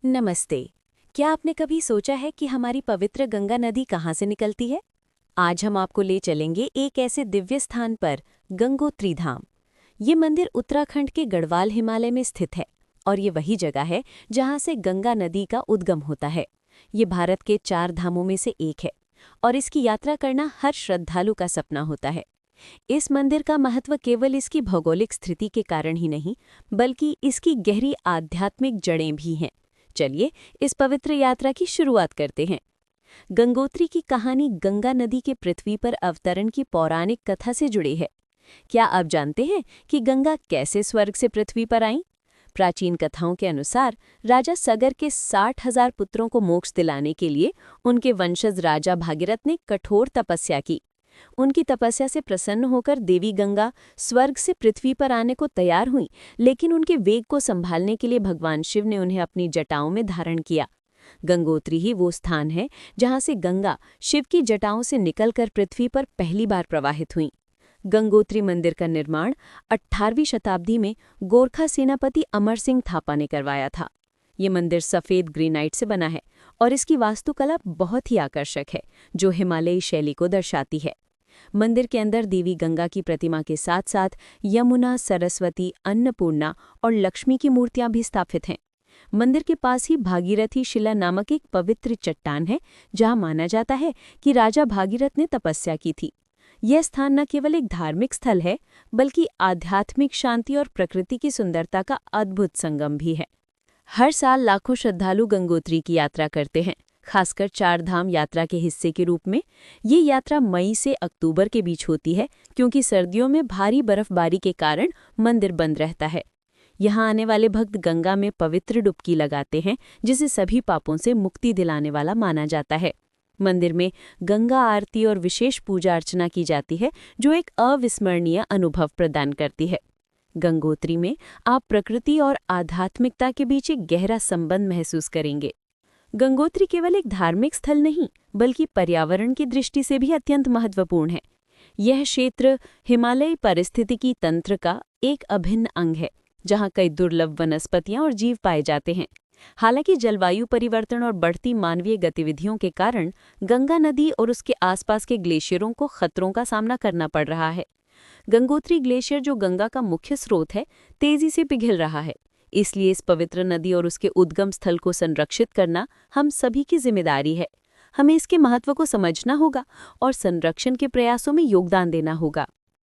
नमस्ते। क्या आपने कभी सोचा है कि हमारी पवित्र गंगा नदी कहाँ से निकलती है? आज हम आपको ले चलेंगे एक ऐसे दिव्य स्थान पर, गंगोत्री धाम। ये मंदिर उत्तराखंड के गढ़वाल हिमालय में स्थित है और ये वही जगह है जहाँ से गंगा नदी का उद्गम होता है। ये भारत के 4 धामों में से एक है और इसकी यात्रा करना हर श्रद्धालु का सपना होता है। इस मंदिर का महत्व केवल इसकी भौगोलिक स्थिति के कारण ही नहीं, बल्कि इसकी गहरी आध्यात्मिक जड़ें भी हैं। चलिए इस पवित्र यात्रा की शुरुआत करते हैं। गंगोत्री की कहानी गंगा नदी के पृथ्वी पर अवतरण की पौराणिक कथा से जुड़ी है। क्या आप जानते हैं कि गंगा कैसे स्वर्ग से पृथ्वी पर आईं? प्राचीन कथाओं के अनुसार राजा सगर के 60,000 पुत्रों को मोक्ष दिलाने के लिए उनके वंशज राजा भागीरथ ने कठोर तपस्या की। उनकी तपस्या से प्रसन्न होकर देवी गंगा स्वर्ग से पृथ्वी पर आने को तैयार हुईं, लेकिन उनके वेग को संभालने के लिए भगवान शिव ने उन्हें अपनी जटाओं में धारण किया। गंगोत्री ही वो स्थान है जहां से गंगा शिव की जटाओं से निकलकर पृथ्वी पर पहली बार प्रवाहित हुईं। गंगोत्री मंदिर का निर्माण 18वीं शताब्दी में गोरखा सेनापति अमर सिंह थापा ने करवाया था। ये मंदिर सफ़ेद ग्रेनाइट से बना है और इसकी वास्तुकला बहुत ही आकर्षक है, जो हिमालयी शैली को दर्शाती है। मंदिर के अंदर देवी गंगा की प्रतिमा के साथ साथ यमुना, सरस्वती, अन्नपूर्णा और लक्ष्मी की मूर्तियां भी स्थापित हैं। मंदिर के पास ही भागीरथी शिला नामक एक पवित्र चट्टान है, जहां माना जाता है कि राजा भागीरथ ने तपस्या की थी। यह स्थान न केवल एक धार्मिक स्थल है, बल्कि आध्यात्मिक शांति और प्रकृति की सुंदरता का अद्भुत संगम भी है। हर साल लाखों श्रद्धालु गंगोत्री की यात्रा करते हैं, खासकर 4 धाम यात्रा के हिस्से के रूप में। ये यात्रा मई से अक्टूबर के बीच होती है, क्योंकि सर्दियों में भारी बर्फबारी के कारण मंदिर बंद रहता है। यहाँ आने वाले भक्त गंगा में पवित्र डुबकी लगाते हैं, जिसे सभी पापों से मुक्ति दिलाने वाला माना जाता है। मंदिर में गंगा आरती और विशेष पूजा अर्चना की जाती है, जो एक अविस्मरणीय अनुभव प्रदान करती है। गंगोत्री में आप प्रकृति और आध्यात्मिकता के बीच एक गहरा संबंध महसूस करेंगे। गंगोत्री केवल एक धार्मिक स्थल नहीं, बल्कि पर्यावरण की दृष्टि से भी अत्यंत महत्वपूर्ण है। यह क्षेत्र हिमालयी पारिस्थितिकी तंत्र का एक अभिन्न अंग है, जहां कई दुर्लभ वनस्पतियां और जीव पाए जाते हैं। हालांकि जलवायु परिवर्तन और बढ़ती मानवीय गतिविधियों के कारण गंगा नदी और उसके आसपास के ग्लेशियरों को खतरों का सामना करना पड़ रहा है। गंगोत्री ग्लेशियर, जो गंगा का मुख्य स्रोत है, तेजी से पिघल रहा है। इसलिए इस पवित्र नदी और उसके उद्गम स्थल को संरक्षित करना हम सभी की जिम्मेदारी है। हमें इसके महत्व को समझना होगा और संरक्षण के प्रयासों में योगदान देना होगा।